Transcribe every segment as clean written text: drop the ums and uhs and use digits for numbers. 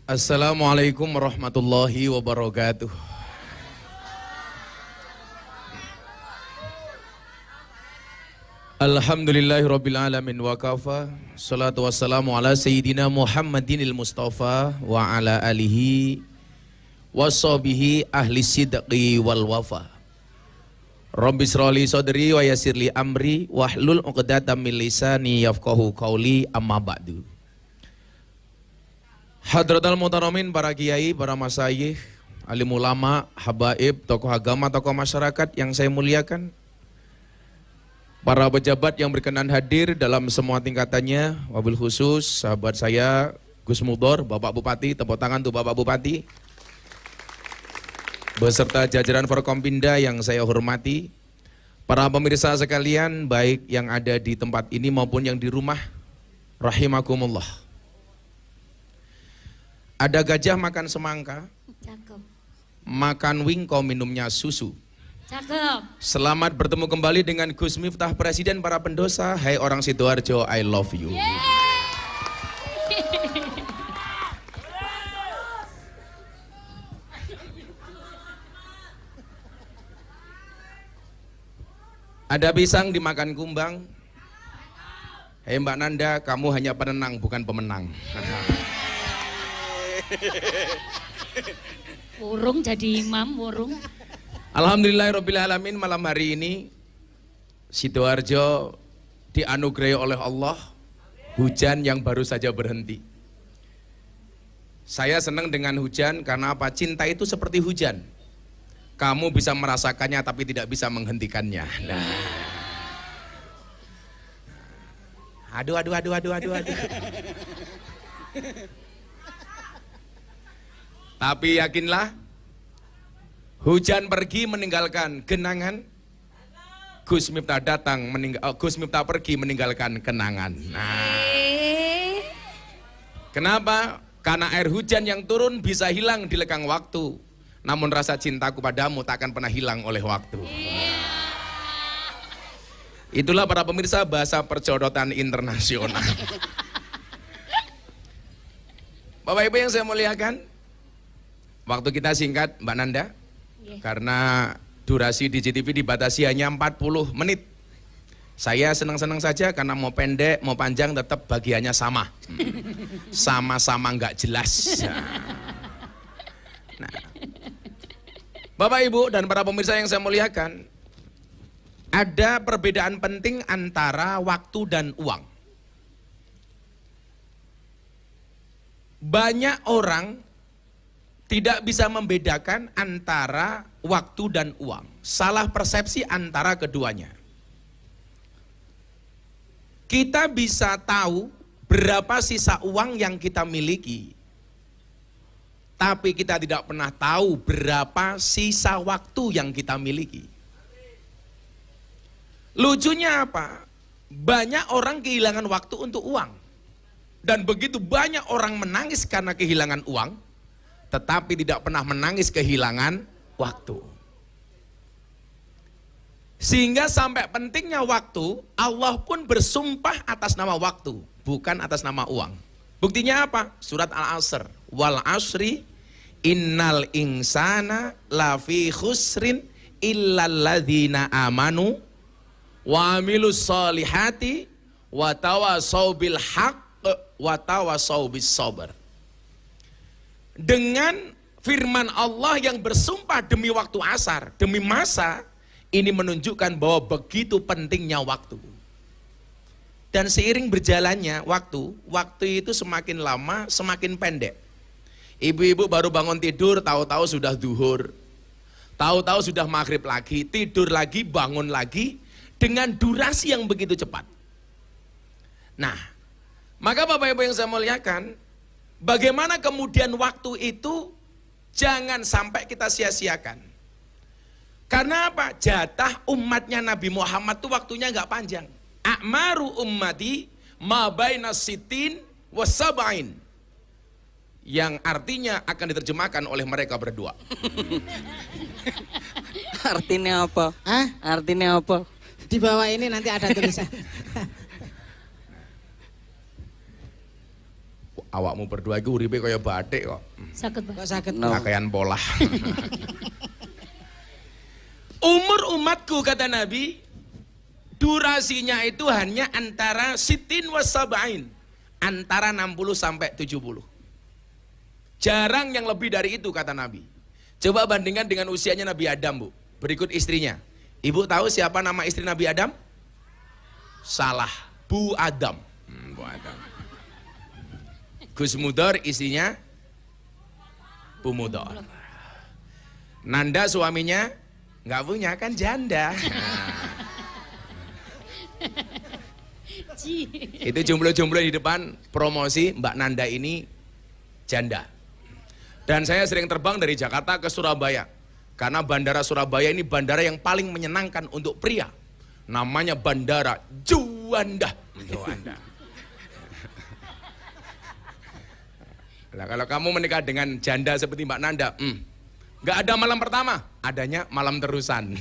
Assalamualaikum warahmatullahi wabarakatuh. Alhamdulillahirabbil alamin wa kafa. Salatu wassalamu ala sayyidina Muhammadinil Mustafa wa ala alihi washabihi ahli sidqi wal wafa. Rabbi shrali sadri wa yassirli amri wahlul 'uqdatam min lisani yafqahu qauli amma ba'du. Hadratal Muhtaramin, para kiai, para masyayikh, alim ulama, habaib, tokoh agama, tokoh masyarakat yang saya muliakan, para pejabat yang berkenan hadir dalam semua tingkatannya, wabil khusus sahabat saya Gus Mudor, Bapak Bupati, tepuk tangan untuk Bapak Bupati, beserta jajaran Forkompinda yang saya hormati, para pemirsa sekalian, baik yang ada di tempat ini maupun yang di rumah, rahimakumullah. Ada gajah makan semangka, cakep. Makan wingko minumnya susu. Cakep. Selamat bertemu kembali dengan Gus Miftah, Presiden para pendosa. Hai orang Sidoarjo, I love you. Ada pisang dimakan kumbang. Hei Mbak Nanda, kamu hanya penenang bukan pemenang. Wurung jadi imam, wurung. Alhamdulillahirabbil alamin, malam hari ini Sidoarjo dianugerahi oleh Allah hujan yang baru saja berhenti. Saya senang dengan hujan karena apa? Cinta itu seperti hujan. Kamu bisa merasakannya tapi tidak bisa menghentikannya. Nah. Aduh. Tapi yakinlah, hujan pergi meninggalkan genangan, Gus Miftah datang, Gus Miftah pergi meninggalkan kenangan. Nah, kenapa? Karena air hujan yang turun bisa hilang di lekang waktu, namun rasa cintaku padamu tak akan pernah hilang oleh waktu. Itulah para pemirsa bahasa perjodotan internasional. Bapak Ibu yang saya muliakan, waktu kita singkat Mbak Nanda, karena durasi di JTV dibatasi hanya 40 menit. Saya senang-senang saja karena mau pendek, mau panjang tetap bagiannya sama. Sama-sama nggak jelas. Nah. Bapak Ibu dan para pemirsa yang saya muliakan, ada perbedaan penting antara waktu dan uang. Banyak orang tidak bisa membedakan antara waktu dan uang. Salah persepsi antara keduanya. Kita bisa tahu berapa sisa uang yang kita miliki, tapi kita tidak pernah tahu berapa sisa waktu yang kita miliki. Lucunya apa? Banyak orang kehilangan waktu untuk uang. Dan begitu banyak orang menangis karena kehilangan uang, tetapi tidak pernah menangis kehilangan waktu. Sehingga sampai pentingnya waktu, Allah pun bersumpah atas nama waktu, bukan atas nama uang. Buktinya apa? Surat Al-Asr. Wal asri innal insana lafi khusrin illalladzina amanu wa amilus solihati wa tawasau bil haqq wa tawasau bis sabr. Dengan firman Allah yang bersumpah demi waktu asar, demi masa, ini menunjukkan bahwa begitu pentingnya waktu. Dan seiring berjalannya waktu itu semakin lama, semakin pendek. Ibu-ibu baru bangun tidur, tahu-tahu sudah zuhur. Tahu-tahu sudah maghrib lagi, tidur lagi, bangun lagi, dengan durasi yang begitu cepat. Nah, maka Bapak Ibu yang saya muliakan, bagaimana kemudian waktu itu jangan sampai kita sia-siakan. Karena apa? Jatah umatnya Nabi Muhammad itu waktunya nggak panjang. A'maru ummati ma baina sitin wasab'in. Yang artinya akan diterjemahkan oleh mereka berdua. Artinya apa? Hah? Artinya apa? Di bawah ini nanti ada tulisan. Awakmu berdua iku uripe kaya bathik kok. Saged, Pak. Kok saged No. Pakaian pola. Umur umatku kata Nabi, durasinya itu hanya antara sitin wasaba'in, antara 60 sampai 70. Jarang yang lebih dari itu kata Nabi. Coba bandingkan dengan usianya Nabi Adam, Bu. Berikut istrinya. Ibu tahu siapa nama istri Nabi Adam? Salah, Bu Adam. Bu Adam. Gus Mudor istrinya Bu Mudor. Nanda suaminya nggak punya, kan janda. Itu jomblo-jomblo di depan promosi Mbak Nanda ini janda. Dan saya sering terbang dari Jakarta ke Surabaya. Karena bandara Surabaya ini bandara yang paling menyenangkan untuk pria. Namanya Bandara Juanda. Juanda. Nah, kalau kamu menikah dengan janda seperti Mbak Nanda, nggak ada malam pertama, adanya malam terusan.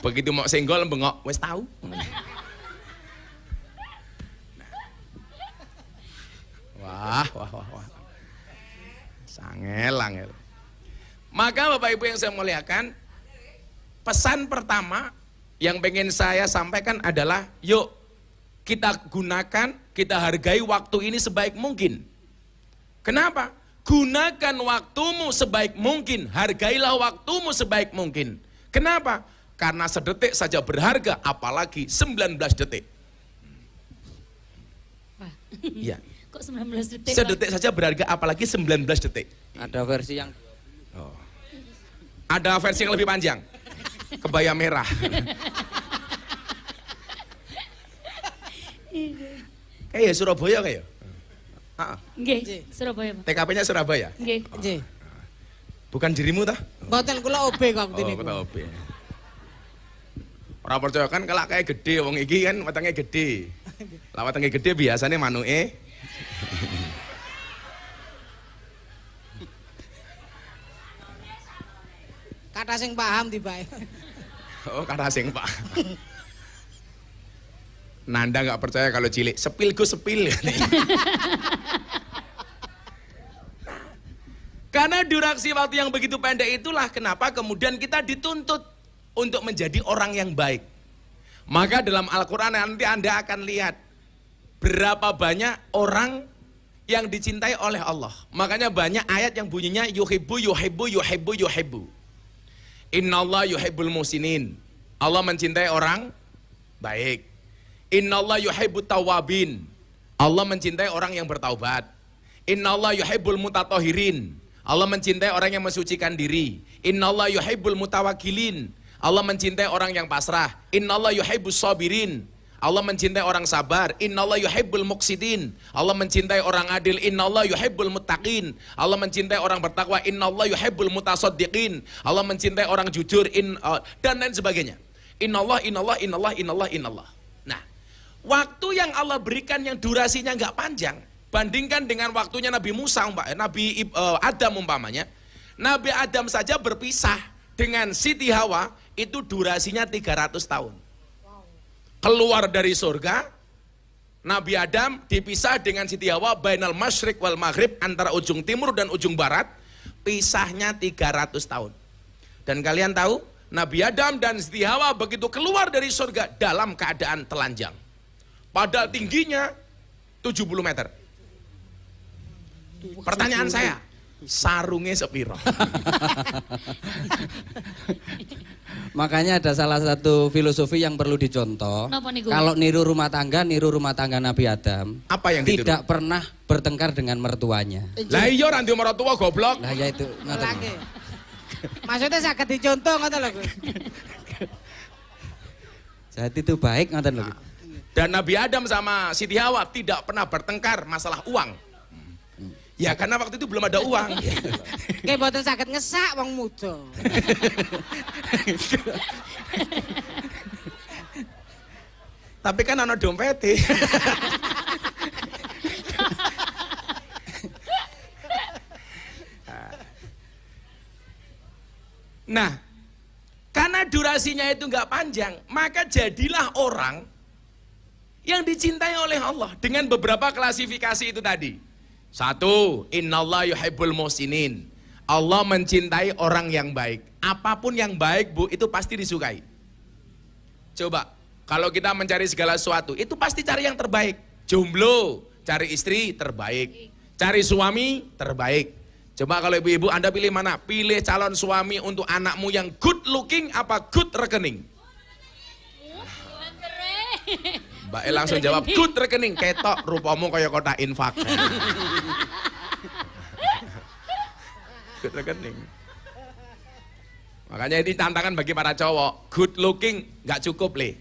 Begitu mau senggol bengok, wes tahu. Wah. Sangel. Maka Bapak Ibu yang saya muliakan, pesan pertama yang pengen saya sampaikan adalah, yuk kita gunakan, kita hargai waktu ini sebaik mungkin. Kenapa? Gunakan waktumu sebaik mungkin, hargailah waktumu sebaik mungkin. Kenapa? Karena sedetik saja berharga, apalagi 19 detik. Pak. Iya. Kok 19 detik? Sedetik saja berharga, apalagi 19 detik. Ada versi yang Ada versi yang lebih panjang, kebaya merah. Kayak Surabaya kayak. Nggih, Surabaya, Pak. TKP-nya Surabaya. Nggih. Nggih. Bukan dirimu tah? Mboten kula OB kok Oh, niku. kota OB. Ora percaya kan kalau kayak gede, wong iki kan wetenge gede. Lah wetenge gede biasanya manuke. Kata sing paham tibae. Oh, kata sing Pak. Nanda nggak percaya kalau cilik, sepil ku sepil. Karena durasi waktu yang begitu pendek itulah kenapa kemudian kita dituntut untuk menjadi orang yang baik. Maka dalam Al-Quran nanti Anda akan lihat berapa banyak orang yang dicintai oleh Allah. Makanya banyak ayat yang bunyinya yuhibbu. Innallah yuhibbul muhsinin. Allah mencintai orang baik. Innallah yuhibbut tawabin. Allah mencintai orang yang bertaubat. Innallah yuhibbul mutatohirin. Allah mencintai orang yang mensucikan diri. Innallah yuhibbul mutawakilin. Allah mencintai orang yang pasrah. Innallah yuhibbus sabirin. Allah mencintai orang sabar. Innallah yuhibbul muqsitin. Allah mencintai orang adil. Innallah yuhibbul muttaqin. Allah mencintai orang bertakwa. Innallah yuhibbul mutasaddiqin. Allah mencintai orang jujur. Dan lain sebagainya. Innallah. Nah, waktu yang Allah berikan yang durasinya nggak panjang, bandingkan dengan waktunya Nabi Musa, Nabi Adam umpamanya. Nabi Adam saja berpisah dengan Siti Hawa itu durasinya 300 tahun. Keluar dari surga, Nabi Adam dipisah dengan Siti Hawa bainal masyriq wal maghrib, antara ujung timur dan ujung barat, pisahnya 300 tahun. Dan kalian tahu, Nabi Adam dan Siti Hawa begitu keluar dari surga dalam keadaan telanjang. Padahal tingginya 70 meter. Pertanyaan saya, sarungnya sepiro? Makanya ada salah satu filosofi yang perlu dicontoh. Napa niku? Kalau niru rumah tangga Nabi Adam. Apa yang ditiru? Tidak pernah bertengkar dengan mertuanya. Lah iya ranti mertua goblok. Nah ya itu. Lagi. Maksudnya saged dicontoh ngoten lho, Gus. Jadi itu baik ngoten lho. Dan Nabi Adam sama Siti Hawa tidak pernah bertengkar masalah uang. Ya karena waktu itu belum ada uang. Nggih mboten saged ngesak wong muda. Tapi kan ana dompete. Nah, karena durasinya itu nggak panjang, maka jadilah orang Yang dicintai oleh Allah dengan beberapa klasifikasi itu tadi. Satu, innallaha yuhibbul muhsinin. Allah mencintai orang yang baik. Apapun yang baik, Bu, itu pasti disukai. Coba, kalau kita mencari segala sesuatu, itu pasti cari yang terbaik. Jomblo, cari istri terbaik. Cari suami terbaik. Coba kalau ibu-ibu Anda pilih mana? Pilih calon suami untuk anakmu yang good looking apa good rekening? Mbak E langsung jawab good rekening. Ketok rupamu kaya kotak infak. Good rekening. Makanya ini tantangan bagi para cowok. Good looking nggak cukup le.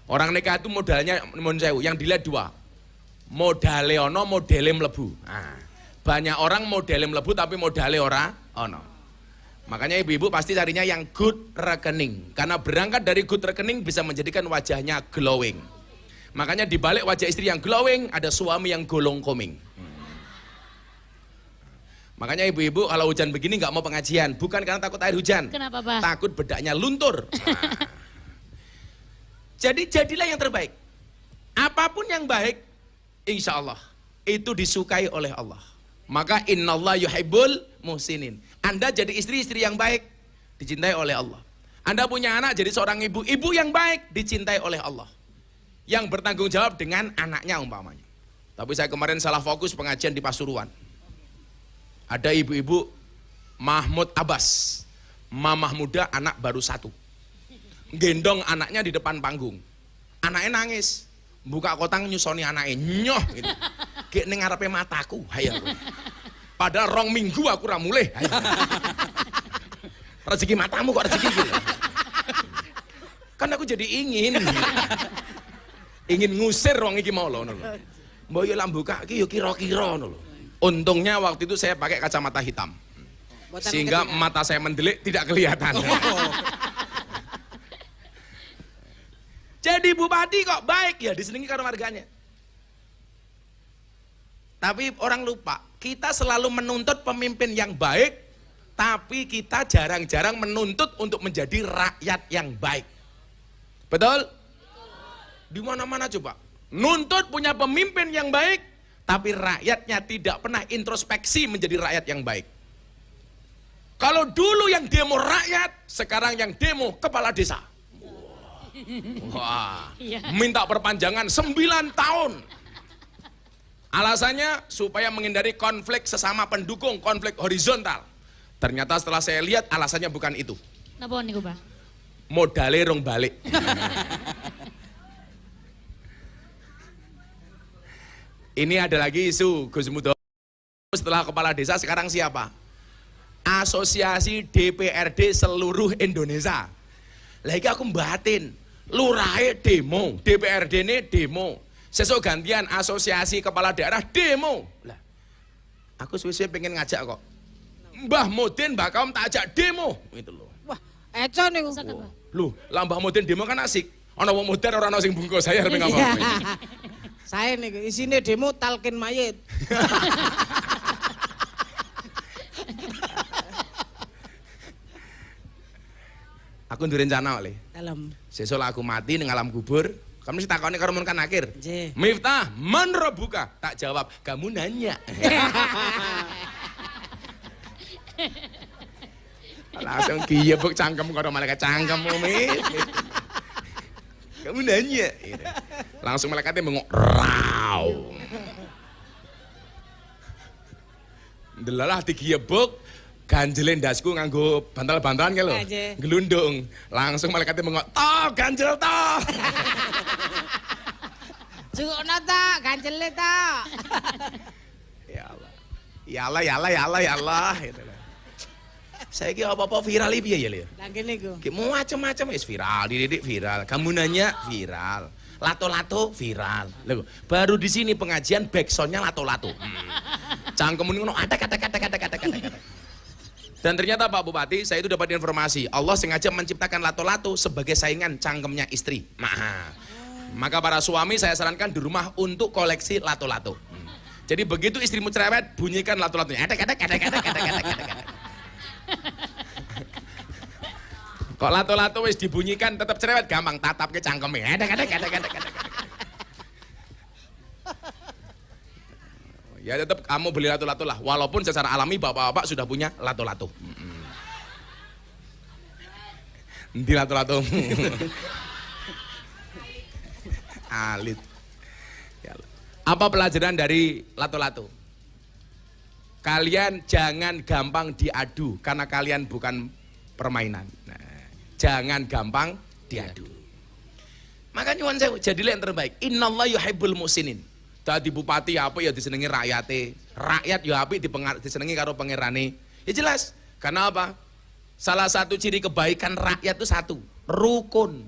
Orang nikah itu modalnya yang dilihat dua. Modale ono, modele mlebu. Nah, banyak orang modele mlebu tapi modale ora ono. Makanya ibu-ibu pasti carinya yang good rekening. Karena berangkat dari good rekening bisa menjadikan wajahnya glowing. Makanya di balik wajah istri yang glowing ada suami yang golong koming. Makanya ibu-ibu kalau hujan begini nggak mau pengajian, bukan karena takut air hujan. Kenapa, Pak? Takut bedaknya luntur. Nah. Jadi jadilah yang terbaik. Apapun yang baik, insya Allah itu disukai oleh Allah. Maka innallaha yuhibbul muhsinin. Anda jadi istri-istri yang baik, dicintai oleh Allah. Anda punya anak jadi seorang ibu yang baik, dicintai oleh Allah. Yang bertanggung jawab dengan anaknya umpamanya. Tapi saya kemarin salah fokus pengajian di Pasuruan. Ada ibu-ibu Mahmud Abbas, mamah muda anak baru 1. Gendong anaknya di depan panggung. Anaknya nangis, buka kotang nyusoni anaknya, nyoh gitu. Kayak ning ngarepe mataku, hayang. Padahal 2 minggu aku ra mulih. Rezeki matamu kok rezeki gitu. Kan aku jadi ingin. Ingin ngusir wong iki mau lho. Mbok yo lambuka iki yo kira-kira ngono lho. Untungnya waktu itu saya pakai kacamata hitam. Sehingga mata saya mendelik tidak kelihatan. Jadi bupati kok baik ya disenengi karo warganya. Tapi orang lupa, kita selalu menuntut pemimpin yang baik, tapi kita jarang-jarang menuntut untuk menjadi rakyat yang baik. Betul? Di mana-mana coba. Nuntut punya pemimpin yang baik, tapi rakyatnya tidak pernah introspeksi menjadi rakyat yang baik. Kalau dulu yang demo rakyat, sekarang yang demo kepala desa. Wah, minta perpanjangan 9 tahun. Alasannya supaya menghindari konflik sesama pendukung, konflik horizontal. Ternyata setelah saya lihat alasannya bukan itu. Napa niku, Pak? Modale rong balik. Ini ada lagi isu Gus Mudo. Setelah kepala desa sekarang siapa? Asosiasi DPRD seluruh Indonesia. Lagi aku batin, lurahe demo, DPRD ini demo. Sesuk gantian asosiasi kepala daerah demo. Lah, aku suwe-suwe pengen ngajak kok. Mbah Mudin Mbah Kaum tak ajak demo, gitu loh. Wah, eco niku. Loh, lah Mbah Mudin demo kan asik. Ana wong modern ora ana sing bungkus saya arep ngomong. Saya niku isine demo talkin mayit. Aku nduwe rencana oleh. Dalam. Sesuk aku mati ning alam kubur, kamu mesti takoni karo Munkan Nakir. Nggih. Miftah, man rabbuka? Tak jawab, kamu nanya. Langsung giyebuk cangkem karo malaikat cangkemmu, Mit. Kamu nanya. Gitu. Langsung malaikatnya bengok, raw. Delalah digiyebuk, ganjelin dasku nganggo bantal-bantalan kae lho. Gelundung. Langsung malaikatnya bengok, "Toh, ganjel toh." Cukupna ta, ganjele ta. Ya Allah. Ya Allah, ya Allah, ya Allah, ya Allah gitu loh. Saya kira apa-apa viral piye ya, Le? Lah ngene iku. Ki macam-macam wis viral, dididik viral, kamu nanya viral. Lato-lato viral. Loh, baru di sini pengajian backsoundnya lato-lato. Cangkemmu ngono ada kata. Dan ternyata Pak Bupati, saya itu dapat informasi, Allah sengaja menciptakan lato-lato sebagai saingan cangkemnya istri. Maka para suami saya sarankan di rumah untuk koleksi lato-lato. Jadi begitu istrimu cerewet, bunyikan lato-latonya. Kata. Kok lato-lato wis dibunyikan tetap cerewet gampang tatap ke cangkemnya. Kata. Ya tetap kamu beli lato-lato lah, walaupun secara alami bapak-bapak sudah punya lato-lato. Di lato-lato. Alit. Ya. Apa pelajaran dari lato-lato? Kalian jangan gampang diadu karena kalian bukan permainan. Nah, jangan gampang diadu. Makanya nyuwun sewu, jadilah yang terbaik. Innallaha yuhibbul muhsinin. Dadi bupati apa ya disenengi rakyate. Rakyat ya apik disenengi karo pangerane. Ya jelas. Karena apa? Salah satu ciri kebaikan rakyat itu satu, rukun.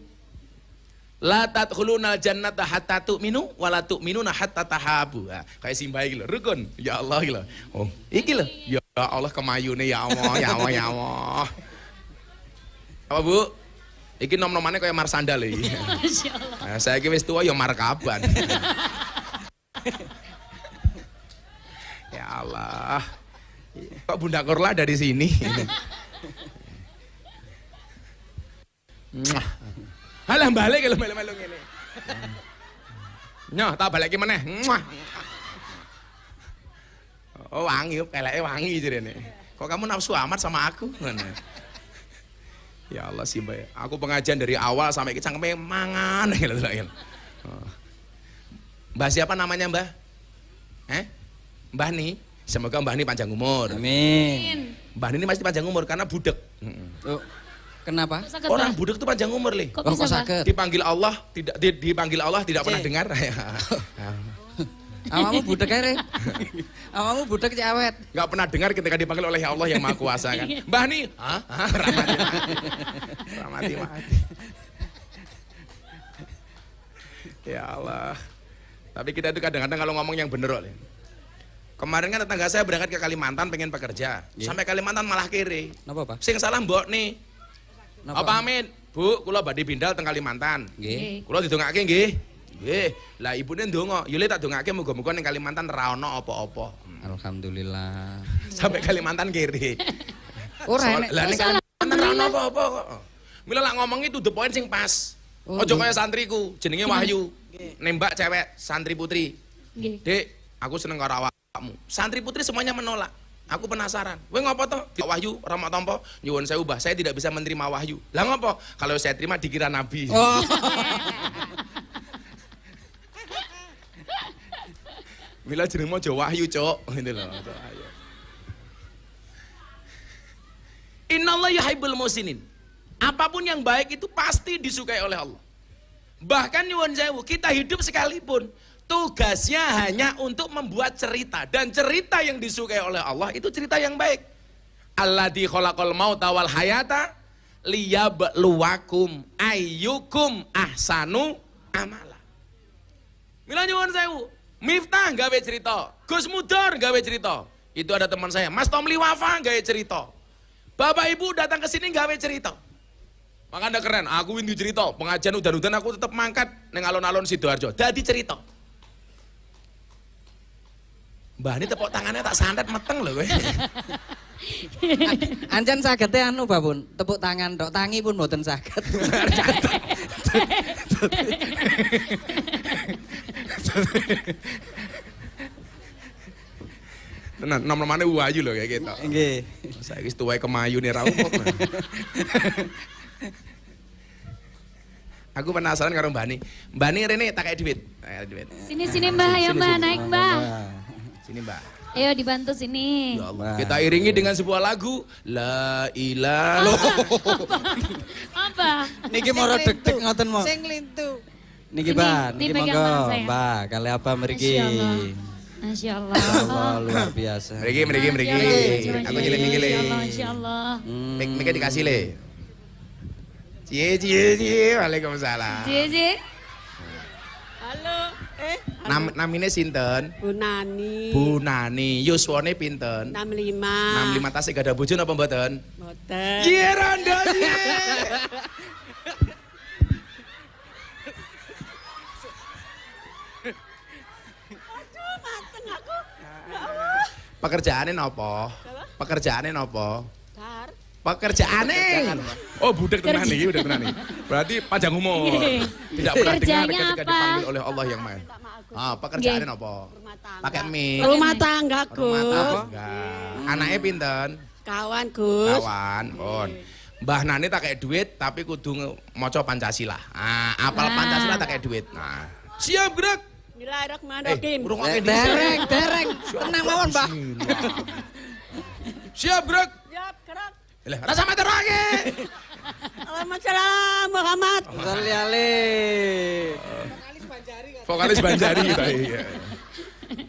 La tadkhulunal jannata hatta tu'minu wa la tu'minuna hatta tahabu. Nah, kayak Simba iki lho, rukun. Ya Allah iki lho. Oh, iki lho. Ya Allah kemayune ya Allah, ya Allah, ya Allah. Apa Bu? Iki nom-nomane kayak Marsanda lho iki. Masyaallah. Nah, saya iki wis tuwa ya markaban. Ya Allah. Kok Bunda Korla dari sini? Halah balik kalau melu-melu ngene. Nyoh, tak balik meneh. Oh, wangi, peleke wangi jarene. Kok kamu nafsu amat sama aku? Ya Allah sih, Mbak. Aku pengajian dari awal sampai cangkeme mangan gitu. Mbah siapa namanya, Mbah? Mbah nih. Semoga Mbah ini panjang umur. Amin. Mbah ini pasti panjang umur karena budek. Oh, kenapa? Orang budek itu panjang umur, Le. Kok bisa, sakit? Dipanggil Allah tidak pernah dengar. Amamu budek ae. Amamu budek cek awet. Enggak pernah dengar ketika dipanggil oleh Allah yang Maha Kuasa kan. Mbah nih, ramati mati. Ya Allah. Tapi kita itu kadang-kadang kalau ngomong yang bener loh. Kemarin kan tetangga saya berangkat ke Kalimantan pengen bekerja. Sampai Kalimantan malah kiri. Napa, Pak? Sing salah mbok nih. Apa amin? Bu, kula badhe bindal teng Kalimantan. Nggih. Kula didongake nggih. Nggih. Lah ibune ndonga, yo le tak dongake muga-muga ning Kalimantan ra ono apa-apa. Alhamdulillah. Sampai Kalimantan kiri. Ora enek. Lah ning Kalimantan ra ono apa-apa kok. Mila lak ngomong itu the point sing pas. Ojo kaya santriku, jenenge Wahyu. Nembak cewek santri putri. Nggih. Dek, aku seneng karo awakmu. Santri putri semuanya menolak. Aku penasaran. Kowe ngopo to? Wahyu Rama Tompo, nyuwun sewu Mbah, saya tidak bisa menerima wahyu. Lah ngopo? Kalau saya terima dikira nabi. Oh. Mila jenengmu aja Wahyu, Cok. Gitu loh. Innallaha yuhibbul muhsinin. Apapun yang baik itu pasti disukai oleh Allah. Bahkan nyuwun sewu, kita hidup sekalipun tugasnya hanya untuk membuat cerita, dan cerita yang disukai oleh Allah itu cerita yang baik. Alladzi khalaqal mauta wal hayata liyabluwakum ayyukum ahsanu amala. Mila nyuwun sewu, Miftah gawe cerita, Gus Mudor gawe cerita. Itu ada teman saya, Mas Tomli Wafa gawe cerita. Bapak Ibu datang ke sini gawe cerita. Makanya keren, aku windu cerita, pengajian udan-udan aku tetap mangkat neng alon-alon Sidoarjo. Dadi cerita. Mbah ini tepuk tangannya tak santet meteng loh. Ancen sagete anu Babun, tepuk tangan tok, tangi pun mboten saged. Tenan, nomor mana Wahyu loh kayak gitu. Nggih. Saya wis tuwae kemayu nih ra umum. Aku penasaran karo Mbah Ni. Mbah Ni rene tak kayak duit. Sini Mbah, ayo Mbah, naik Mbah. Sini Mbah. Ayo dibantu sini. Ya Allah. Kita iringi dengan sebuah lagu La ilaha. Apa? Niki moro deg-deg ngoten mo. Sing lintu. Niki Sini, Mbah, niki dipegang monggo. tangan saya. Mbah, kali apa mriki? Masya Allah. Allah luar biasa. Mriki. Aku nyilih-nyilih. Masya Allah. Mik dikasih le. Cie. Waalaikumsalam. Cie. Halo, Namine sinten? Bu Nani. Bu Nani. Yuswane pinten? 65. 65 tasih gak ada bojo napa mboten? Boten. Ye Randa ye. Aduh, mateng aku. Pekerjaane napa? Pekerjaane napa? Pekerjaane. Oh, budek tenan iki, budek tenan iki. Berarti panjang umur. Tidak pernah dengar Kerjanya ketika apa? dipanggil oleh Allah yang Maha. Ah, pekerjaane apa? Pakai mic. Rumah tangga, Rumah Gus. tangga. Anaknya pinten? Kawan, Gus. Kawan, pun. Mbah Nani tak kayak duit tapi kudu maca Pancasila. Ah, apal Nah. Pancasila tak kayak duit. Nah, siap gerak. Bismillahirrahmanirrahim. Ngrungokke Dereng. Tenang mawon, Mbah. Siap gerak. Siap, gerak. Lah, rasa matur lagi. Assalamualaikum Muhammad. Sholli ali. Vokalis Banjari kita iya.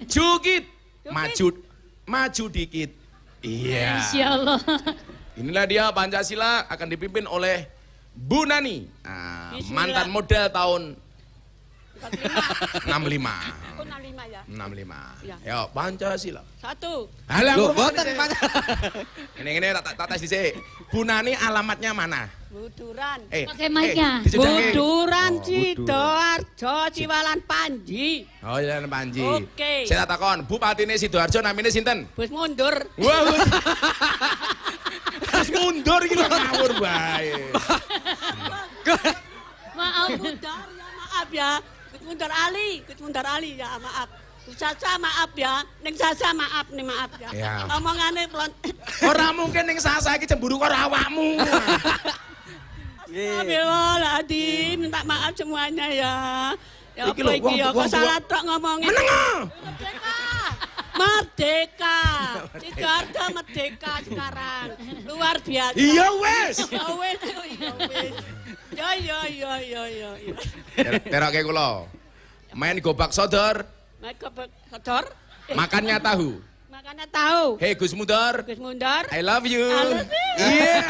Jukit. Maju dikit. Iya. Masya Allah. Inilah dia Pancasila akan dipimpin oleh Bu Nani. Nah, Bismillah. mantan model tahun 65. 65 ya. 65. Ya. Yo, Pancasila. 1. Halah, Loh, ngomong boten dhisik. Ini tak tes dhisik. Bu Nani alamatnya mana? Buduran. Pakai mic-nya. dijejake. Buduran Oh, Sidoarjo Ciwalan Panji. Oh, Jalan Panji. Oke. Saya tak takon, Bupatine Sidoarjo namanya sinten? Bus mundur. Wah. Terus mundur iki lho ngawur bae. Maaf. Mundur ya maaf ya. Gus Mundur Ali. Gus Mundur Ali ya maaf. Gus Sasa maaf ya. Ning Sasa maaf nih maaf ya. Ya. Omongane pelon. Ora mungkin ning sasa iki cemburu karo awakmu. Astagfirullahaladzim, minta maaf semuanya ya. Ya Iki apa lho, iki ya, wong- kok salah tok ngomongin. Meneng. Merdeka. Sidoarjo merdeka sekarang. Luar biasa. Iya wes. Ya wes, ya wes. Ya. Teroke kula. Main gobak sodor, Mereka kotor. makannya tahu. Makanya tahu. Hey Gus Mudar, Gus Mundur. I love you. I love you. Iya.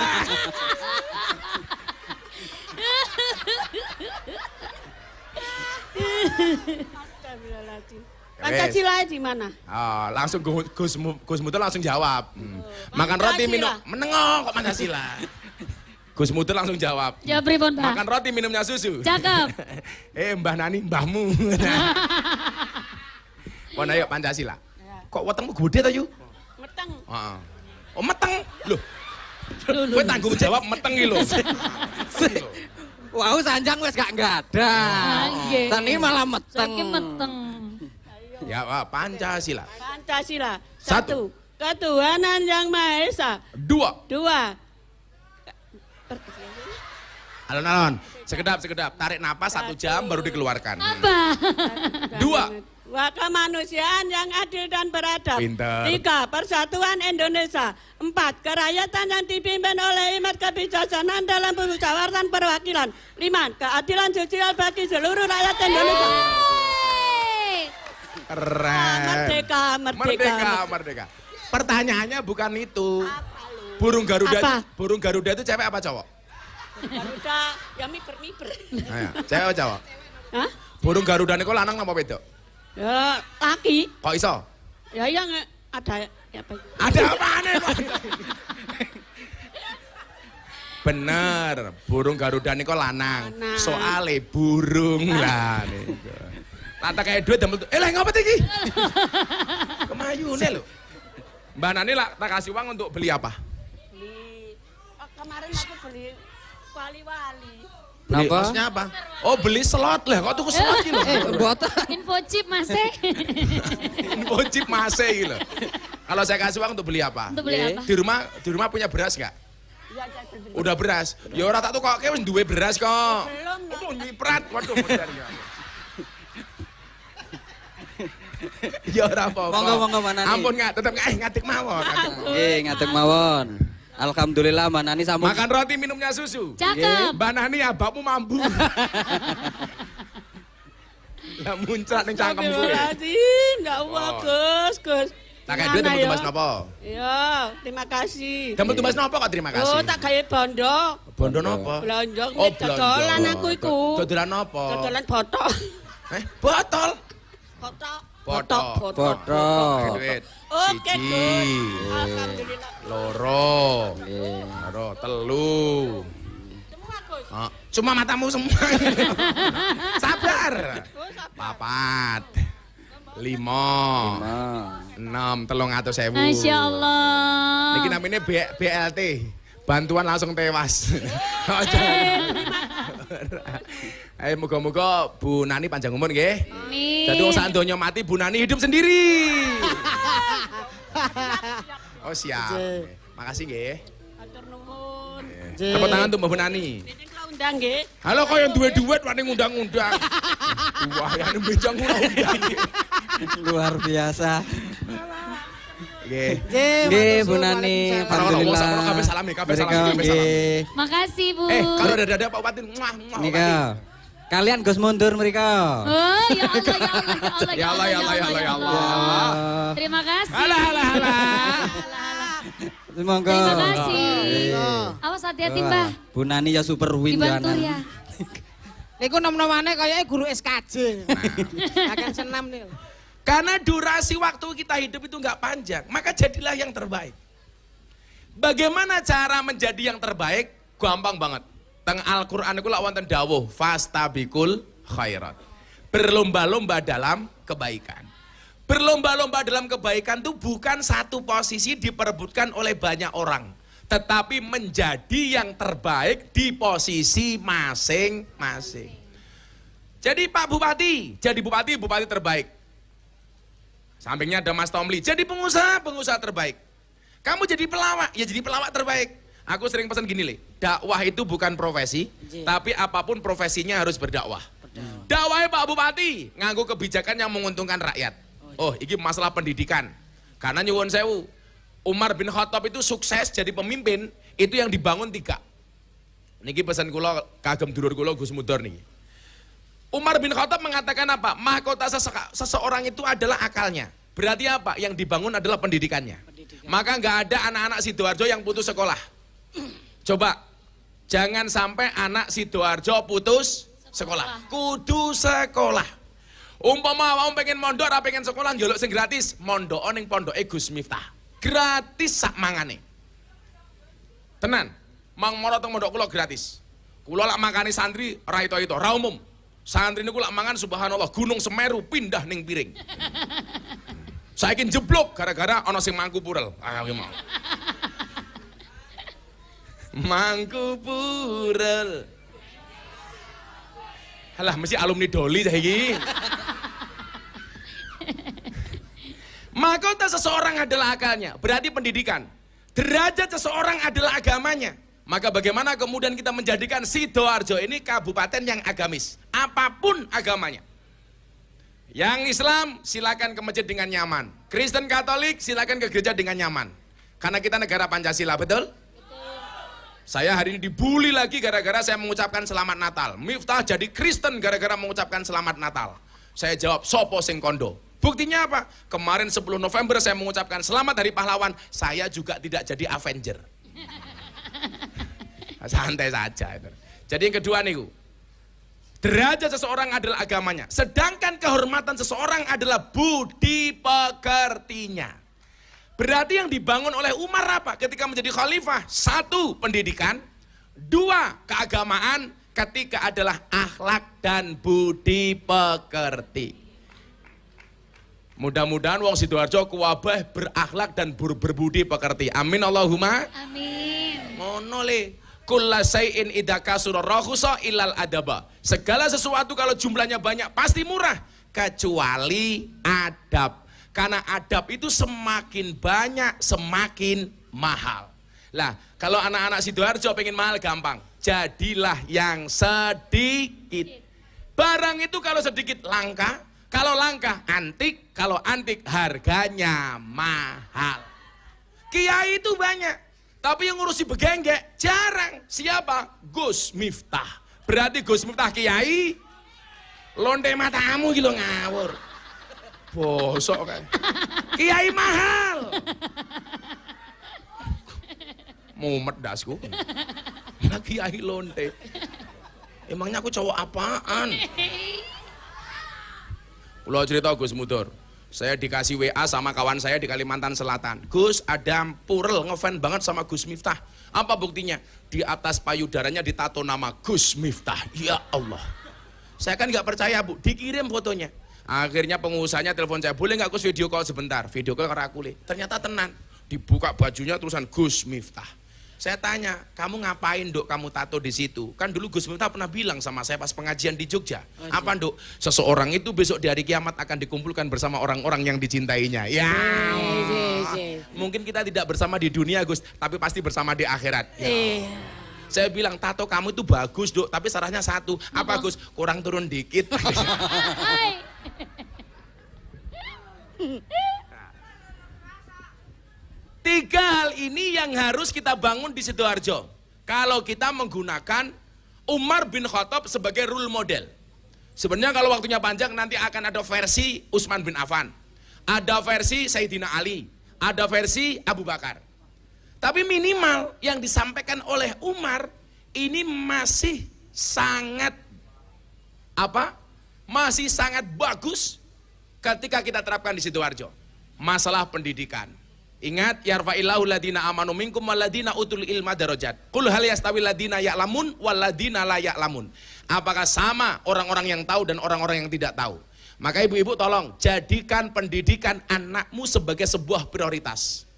Astagfirullahaladzim. Pancasila di mana? Oh, langsung Gus Mudar langsung jawab. Makan roti minum Pancasila. menengok kok Pancasila. Gus Mudar langsung jawab. Jawab pripun, Pak? Makan roti minumnya susu. Cakep. Mbah Nani mbahmu. Pon ayo Pancasila. Kok wetengmu gede ta yu? Meteng. Heeh. Oh meteng. Loh. Kowe tanggung jawab meteng iki lho. Wow, sanjang wes gak ada. Nggih. Tani malah meteng. Saiki meteng. Ya, Pak, Pancasila. Pancasila. Satu. 1. Ketuhanan yang Maha Esa. 2. 2. Alon-alon. Sekedap. Tarik napas 1 jam baru dikeluarkan. Apa? 2. Kemanusiaan yang adil dan beradab. Pinter. 3. Persatuan Indonesia. 4. Kerakyatan yang dipimpin oleh hikmat kebijaksanaan dalam musyawaratan perwakilan. 5. Keadilan sosial bagi seluruh rakyat Indonesia. Yeay. Keren. Merdeka. Pertanyaannya bukan itu. Burung Apa? Garuda itu cewek apa cowok? Garuda ya miber. Ayo, cewek apa cowok? Hah? Burung Garuda niku lanang apa wedok? Ya laki. Kok iso? Ya yang ada ya apa? Ada apaan kok? Bener, burung Garuda niku lanang. Lanang. Soale burung lah niku. Lata kayak duit damel. Lah ngapa iki? Kemayune lho. Mbak Nani lah tak kasih uang untuk beli apa? Beli kemarin aku beli wali-wali. Beli, Napa? maksudnya apa? Oh beli slot lah, kok tuku slot iki lho. Boten. Info chip Mas. eh. Info chip masih iki lho. Kalau saya kasih uang untuk beli apa? Untuk beli apa? Di rumah punya beras nggak? Iya, saya beli. Udah beras. Ya ora tak tuh kok wis duwe beras kok. Belum, no. Itu nyiprat. Waduh modar ya. Ya ora apa-apa. Monggo, Mbak Nani. Ampun nggak, tetep ngatik mawon. Ngadeg mawon. Alhamdulillah Mbak Nani sampun. Makan roti minumnya susu. Cakep. Mbak Nani abakmu mampu. Lah muncrat ning cangkemku. Astagfirullahaladzim, enggak uang Oh. Gus. Tak kayak duit Gimana, dapat ya? tumbas nopo? Iya, terima kasih. Dapat tumbas nopo kok terima kasih. Oh, tak kayak bondo. Bondo nopo? Belanja, Oh, dodolan aku iku. Dodolan nopo? Dodolan botok. Botol. Botok. Botok. Botok. Duit. Oke, Siji. Gus. Alhamdulillah. Loro. Telu. Semua, Gus. Cuma matamu semua. Sabar. Gus, apa? Papat. 5. 6. 300.000. Masya Allah. Niki namanya BLT. bantuan langsung tewas. Ayo moga-moga Bu Nani panjang umur nggih. Amin. Jadi wong sak donya mati Bu Nani hidup sendiri. Oh siap. Makasih nggih. Atur nuwun. Tepuk tangan untuk Mbak Bu Nani. Ini kula undang nggih. Halo kok yang duwe-duwet wani ngundang-undang. Wah, yang bejang undang. Luar biasa. Nggih. Nggih, Bu Nani. Alhamdulillah. Alhamdulillah. Kabeh salam nih, kabeh salam. Mereka, Kabeh salam. nggih. Makasih Bu. Kalau ada Pak Bupati, muah muah. Nika. Kalian Gus mundur mereka. Oh, ya Allah, ya Allah, Ya Allah, ya Allah, ya Allah, ya Allah. Terima kasih. Halah. Semoga. Terima kasih. Awas hati-hati Mbah. Bu Nani ya super win Dibantu ya. Niku nom-nomane kayaknya guru SKJ. Akan senam nih. Karena durasi waktu kita hidup itu nggak panjang, maka jadilah yang terbaik. Bagaimana cara menjadi yang terbaik? Gampang banget. Teng Al-Qur'an iku lak wonten dawuh fastabikul khairat. Berlomba-lomba dalam kebaikan. Berlomba-lomba dalam kebaikan itu bukan satu posisi diperebutkan oleh banyak orang, tetapi menjadi yang terbaik di posisi masing-masing. Jadi Pak Bupati, jadi bupati terbaik. Sampingnya ada Mas Tomli, jadi pengusaha terbaik. Kamu jadi pelawak, ya jadi pelawak terbaik. Aku sering pesan gini, Le, dakwah itu bukan profesi, tapi apapun profesinya harus berdakwah. Dakwahnya Pak Bupati, nganggo kebijakan yang menguntungkan rakyat. Oh, ini masalah pendidikan. Karena nyuwun sewu, Umar bin Khattab itu sukses jadi pemimpin, itu yang dibangun 3. Niki pesan kula kagem dulur kula Gus Mudor nih. Umar bin Khattab mengatakan apa? Mahkota seseorang itu adalah akalnya. Berarti apa? Yang dibangun adalah pendidikannya. Maka nggak ada anak-anak Sidoarjo yang putus sekolah. Coba, jangan sampai anak Sidoarjo putus sekolah. Kudu sekolah. Umpama wong pengen mondok, ora pengen sekolah, njaluk sing gratis. Mondok ning pondoke Gus Miftah. Gratis sak mangane. Tenan, mang moro teng mondok kula gratis. Kula lak makani santri ora itu-itu, ora umum. Santri niku lak mangan subhanallah Gunung Semeru pindah ning piring. Saiki jeblok gara-gara ana sing mangku purel. Ah mau. Mangku purel. Halah mesti alumni Doli saiki. Mahkota seseorang adalah akalnya, berarti pendidikan. Derajat seseorang adalah agamanya. Maka bagaimana kemudian kita menjadikan Sidoarjo ini kabupaten yang agamis, apapun agamanya. Yang Islam silakan ke masjid dengan nyaman, Kristen Katolik silakan ke gereja dengan nyaman. Karena kita negara Pancasila, betul? Saya hari ini dibully lagi gara-gara saya mengucapkan selamat Natal. Miftah jadi Kristen gara-gara mengucapkan selamat Natal. Saya jawab, sopo sing kondo. Buktinya apa? Kemarin 10 November saya mengucapkan selamat Hari Pahlawan, saya juga tidak jadi Avenger. Santai saja itu. Jadi yang kedua nih, derajat seseorang adalah agamanya, sedangkan kehormatan seseorang adalah budi pekertinya. Berarti yang dibangun oleh Umar apa? Ketika menjadi khalifah, 1 pendidikan, 2 keagamaan, ketiga adalah akhlak dan budi pekerti. Mudah-mudahan wong Sidoarjo kuwabeh berakhlak dan berbudi pekerti. Amin Allahumma. Amin. Ngono le. Kulla say'in idza kasura rakhusa illal adaba. Segala sesuatu kalau jumlahnya banyak pasti murah kecuali adab. Karena adab itu semakin banyak semakin mahal. Lah, kalau anak-anak Sidoarjo pengen mahal gampang. Jadilah yang sedikit. Barang itu kalau sedikit langka, kalau langka antik, kalau antik harganya mahal. Kiai itu banyak. Tapi yang ngurusi begenggek jarang. Siapa? Gus Miftah. Berarti Gus Miftah kiai, lonte matamu gitu ngawur. Bosok kan. Kiai mahal. Mumet dasku. Lah kiai lonte. Emangnya aku cowok apaan? Pulau cerita Gus Mudur. Saya dikasih WA sama kawan saya di Kalimantan Selatan. Gus, ada purel ngefan banget sama Gus Miftah. Apa buktinya? Di atas payudaranya ditato nama Gus Miftah. Ya Allah. Saya kan nggak percaya Bu, dikirim fotonya. Akhirnya pengusahanya telepon saya, boleh nggak Gus video call sebentar? Video call ke Rakule. Ternyata tenan. Dibuka bajunya tulisan Gus Miftah. Saya tanya, kamu ngapain Dok kamu tato di situ? Kan dulu Gus Miftah pernah bilang sama saya pas pengajian di Jogja. Apa Dok? Seseorang itu besok di hari kiamat akan dikumpulkan bersama orang-orang yang dicintainya. Ya. Mungkin kita tidak bersama di dunia Gus, tapi pasti bersama di akhirat. Ya. Saya bilang tato kamu itu bagus Dok, tapi salahnya satu. Apa Gus? Kurang turun dikit. Tiga hal ini yang harus kita bangun di Sidoarjo. Kalau kita menggunakan Umar bin Khattab sebagai role model. Sebenarnya kalau waktunya panjang nanti akan ada versi Utsman bin Affan. Ada versi Sayyidina Ali. Ada versi Abu Bakar. Tapi minimal yang disampaikan oleh Umar ini masih sangat masih sangat bagus ketika kita terapkan di Sidoarjo. Masalah pendidikan. Ingat, yarfa'illahu ladina amanu minkum waladina utul ilma darajat. Qul hal yastawil ladina ya'lamun waladina la ya'lamun. Apakah sama orang-orang yang tahu dan orang-orang yang tidak tahu? Maka ibu-ibu tolong jadikan pendidikan anakmu sebagai sebuah prioritas.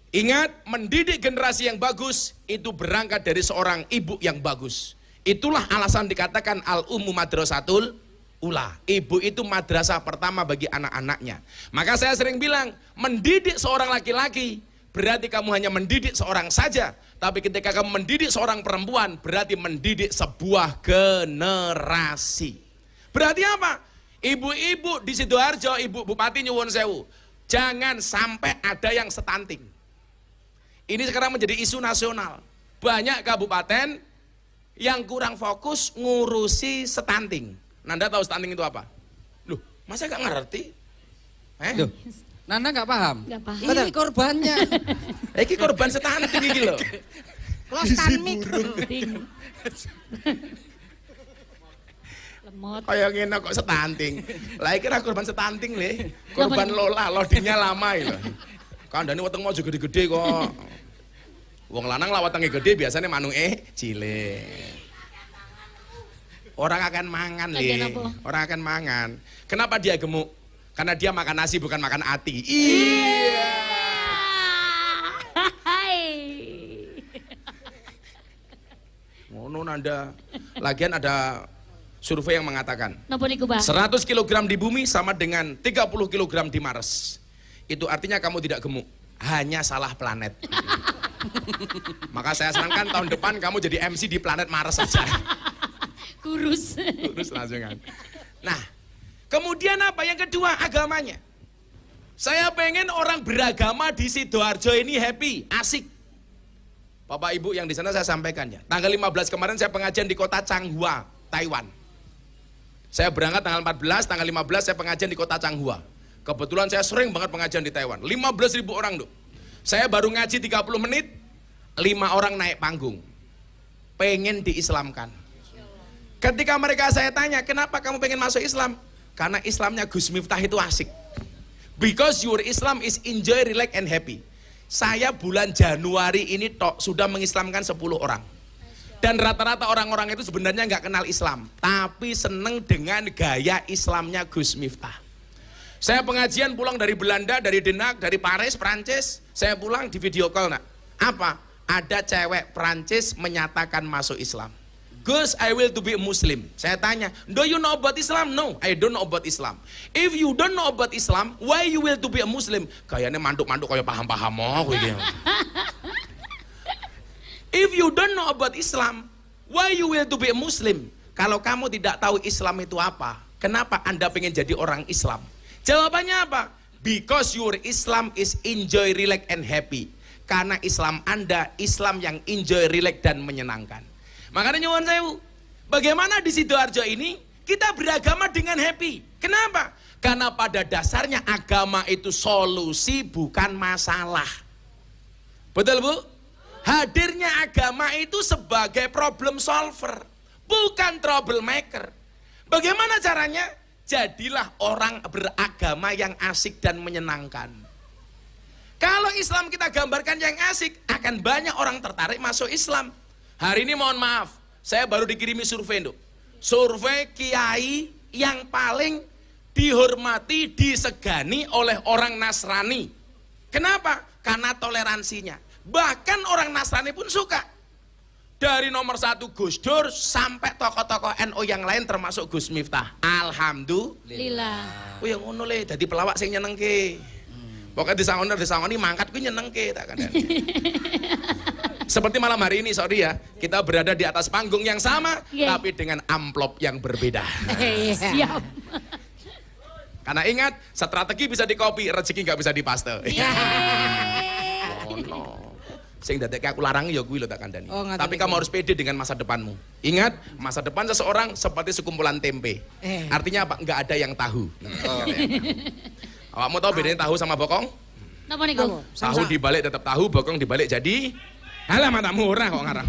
Ingat, mendidik generasi yang bagus itu berangkat dari seorang ibu yang bagus. Itulah alasan dikatakan al-ummu madrasatul ula. Ibu itu madrasah pertama bagi anak-anaknya. Maka saya sering bilang, mendidik seorang laki-laki berarti kamu hanya mendidik seorang saja. Tapi ketika kamu mendidik seorang perempuan berarti mendidik sebuah generasi. Berarti apa? Ibu-ibu di Sidoarjo, Ibu Bupati Nyuwun Sewu, jangan sampai ada yang stunting. Ini sekarang menjadi isu nasional. Banyak kabupaten yang kurang fokus ngurusi stunting. Nanda tahu stunting itu apa? Loh, masa gak ngerti? Loh, Nanda gak paham? Gak paham. Ini korbannya. Ini korban stunting ini loh. Lo stunmik. Lemot. Kayak ngene kok stunting. Lah iki ra korban stunting le. Korban Lola, loadingnya lama itu. Kandhane weteng mau gede-gede kok. Wong lanang lah wetenge gede biasanya manuke cilik. Orang akan mangan le. Orang akan mangan. Kenapa dia gemuk? Karena dia makan nasi bukan makan ati. Iya. Ngono Nanda. Lagian ada survei yang mengatakan Napa niku, Bang? 100 kg di bumi sama dengan 30 kg di Mars. Itu artinya kamu tidak gemuk, hanya salah planet. Maka saya sarankan tahun depan kamu jadi MC di planet Mars saja. Kurus. Kurus langsung kan. Nah, kemudian apa? Yang kedua, agamanya. Saya pengen orang beragama di Sidoarjo ini happy, asik. Bapak Ibu yang di sana saya sampaikan ya. Tanggal 15 kemarin saya pengajian di kota Changhua, Taiwan. Saya berangkat tanggal 14, tanggal 15 saya pengajian di kota Changhua. Kebetulan saya sering banget pengajian di Taiwan. 15.000 orang tuh. Saya baru ngaji 30 menit, 5 orang naik panggung. Pengen diislamkan. Ketika mereka saya tanya, kenapa kamu pengen masuk Islam? Karena Islamnya Gus Miftah itu asik. Because your Islam is enjoy, relax, and happy. Saya bulan Januari ini sudah mengislamkan 10 orang. Dan rata-rata orang-orang itu sebenarnya nggak kenal Islam. Tapi seneng dengan gaya Islamnya Gus Miftah. Saya pengajian pulang dari Belanda, dari Den Haag, dari Paris, Prancis. Saya pulang di video call nak. Apa? Ada cewek Prancis menyatakan masuk Islam. Gus, I will to be a Muslim. Saya tanya, do you know about Islam? No, I don't know about Islam. If you don't know about Islam, why you will to be a Muslim? Kayaknya manduk-manduk kayak paham-paham aku iki. If you don't know about Islam, why you will to be a Muslim? Kalau kamu tidak tahu Islam itu apa, kenapa Anda pengen jadi orang Islam? Jawabannya apa? Because your Islam is enjoy, relax, and happy. Karena Islam Anda, Islam yang enjoy, relax, dan menyenangkan. Makanya nyuwun sewu, bagaimana di Sidoarjo ini kita beragama dengan happy. Kenapa? Karena pada dasarnya agama itu solusi bukan masalah. Betul Bu? Hadirnya agama itu sebagai problem solver, bukan troublemaker. Bagaimana caranya? Jadilah orang beragama yang asik dan menyenangkan. Kalau Islam kita gambarkan yang asik, akan banyak orang tertarik masuk Islam. Hari ini mohon maaf, saya baru dikirimi survei, Nduk. Survei kiai yang paling dihormati, disegani oleh orang Nasrani. Kenapa? Karena toleransinya. Bahkan orang Nasrani pun suka. Dari nomor 1 Gus Dur sampai tokoh-tokoh NU yang lain termasuk Gus Miftah. Alhamdulillah. Lila. Oh yang ngono le, dadi pelawak sing nyenengke. Pokoknya disangoni mangkat kuwi nyenengke tak kandhani. Seperti malam hari ini sorry ya, kita berada di atas panggung yang sama tapi dengan amplop yang berbeda. Siap. Karena ingat, strategi bisa dikopi, rezeki nggak bisa dipaste. Oh no. Sing dadekke aku larang ya kuwi lho tak kandhani. Tapi kamu harus pede dengan masa depanmu. Ingat, masa depan seseorang seperti sekumpulan tempe. Artinya apa? Nggak ada yang tahu. Awakmu tahu bedanya tahu sama bokong? Napa niku? Tahu dibalik tetap tahu, bokong dibalik jadi alah matamu ora kok ngarang.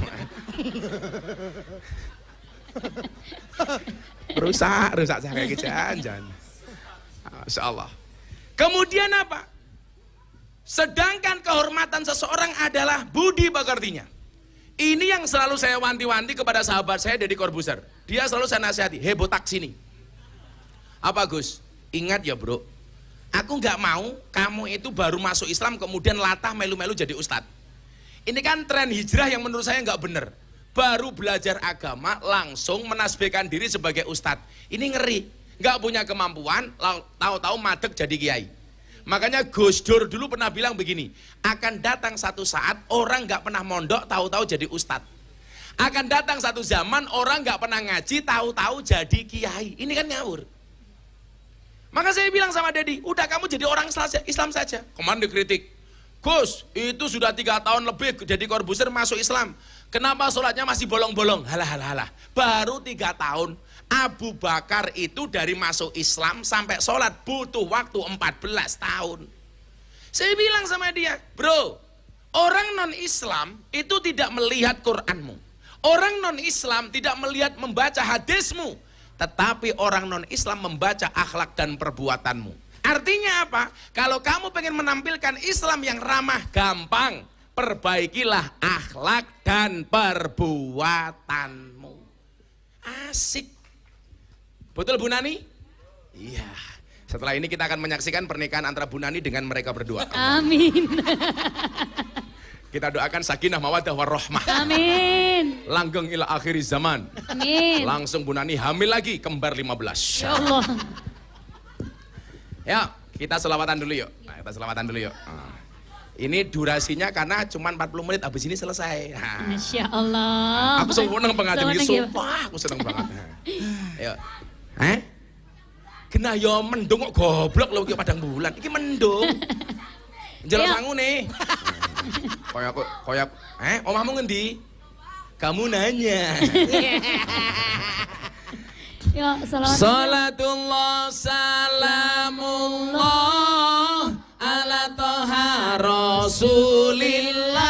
rusak saya kayak jangan. Masyaallah. Kemudian apa? Sedangkan kehormatan seseorang adalah budi pekertinya. Ini yang selalu saya wanti-wanti kepada sahabat saya Deddy Corbuzier. Dia selalu saya nasihati, hei botak sini. Apa Gus? Ingat ya bro, aku nggak mau kamu itu baru masuk Islam kemudian latah melu-melu jadi ustadz. Ini kan tren hijrah yang menurut saya nggak bener. Baru belajar agama langsung menasbihkan diri sebagai ustadz. Ini ngeri, nggak punya kemampuan, tahu-tahu madeg jadi kiai. Makanya Gus Dur dulu pernah bilang begini, akan datang satu saat orang nggak pernah mondok tahu-tahu jadi ustadz. Akan datang satu zaman orang nggak pernah ngaji tahu-tahu jadi kiai. Ini kan ngawur. Maka saya bilang sama Dedi, udah kamu jadi orang Islam saja. Kemarin dikritik, Gus itu sudah 3 tahun lebih jadi Corbuzier masuk Islam. Kenapa sholatnya masih bolong-bolong? Halah. Baru 3 tahun. Abu Bakar itu dari masuk Islam sampai sholat butuh waktu 14 tahun. Saya bilang sama dia, bro, orang non-Islam itu tidak melihat Quranmu. Orang non-Islam tidak melihat membaca hadismu. Tetapi orang non-Islam membaca akhlak dan perbuatanmu. Artinya apa? Kalau kamu pengen menampilkan Islam yang ramah, gampang. Perbaikilah akhlak dan perbuatanmu. Asik. Betul Bu Nani? Iya. Setelah ini kita akan menyaksikan pernikahan antara Bu Nani dengan mereka berdua. Amin. Kita doakan sakinah mawaddah warahmah. Amin. Langgeng ila akhir zaman. Amin. Langsung Bu Nani hamil lagi, kembar 15. Ya Allah. Ya, kita selawatan dulu yuk. Nah, kita selawatan dulu yuk. Nah, ini durasinya karena cuma 40 menit, habis ini selesai. Nah, Masya Allah. aku seneng pengajian ini, Seneng ya. sumpah aku seneng banget. Ayo. Kena yo mendung kok goblok lho iki padang bulan. Iki mendung. Jelas sangu nih. Koyak omahmu ngendi? Kamu nanya. Ya, salawat. Salatullah salamullah ala toha rasulillah.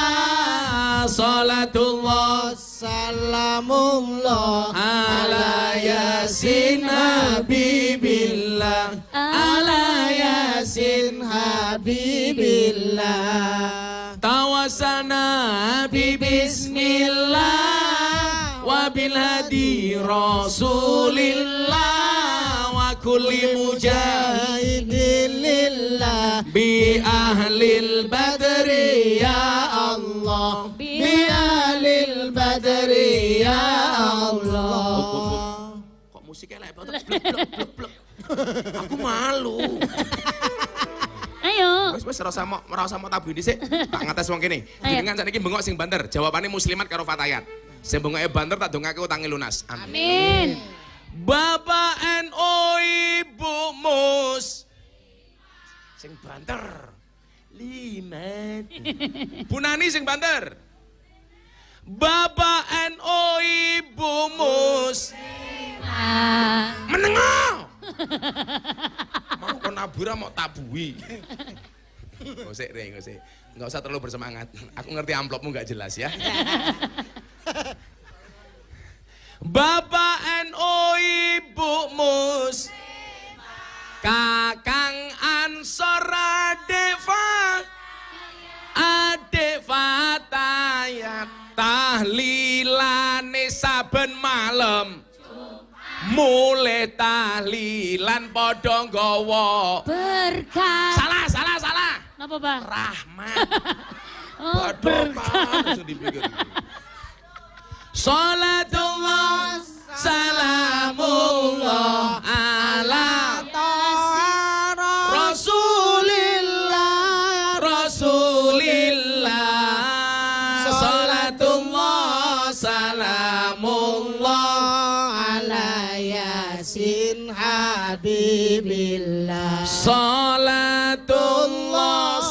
Salatullah salamullah ala yasin habibillah. ala yasin habibillah Tawasana bismillah wa bil hadi rasulillah wa kulli mujahidilillah bi ahlil badri ya Allah bi ahlil badri ya Allah. Kok musiknya lek banget blek. Aku malu. Ayo. Wes ora sama tabu dhisik. Tak ngetes wong kene. Ayo. Jenengan sakniki bengok sing banter. Jawabane muslimat karo fatayat. Sing bengoke banter tak dongake utange lunas. Amin. Bapak NU Ibu Mus sing banter. Limat. Bu Nani sing banter. Bapak NU Ibu Mus menengok. Mau kon nabura mau tabui. Ngosek Re, ngosek. Enggak usah terlalu bersemangat. Aku ngerti amplopmu enggak jelas ya. Bapak NU Ibu Mus Kakang Ansor Adek Fatayat tahlilane saben malam mulai tahlilan padha nggawa Berkah. salah Napa, Pak? rahmat Badokan langsung dipikir. Salatullah salamullah ala Rasulillah salatullah salamullah ala yasin habibillah salatullah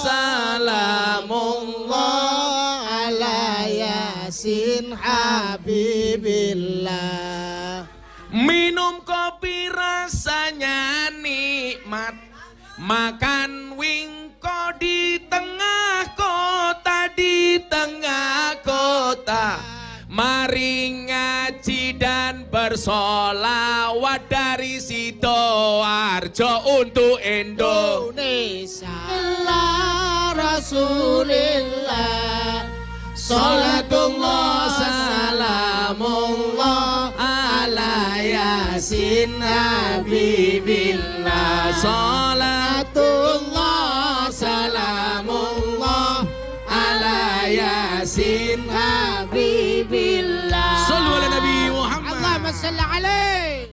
salamullah ala yasin habibillah. minum kopi rasanya nikmat makan wingko di tengah kota mari ngaji dan bersolawat dari Sidoarjo untuk Indonesia. Rasulillah Salatullah salamullah ala yasin habibillah salatullah salamullah ala yasin habibillah. Sallu ala Nabi Muhammad. Allahumma salli alaihi.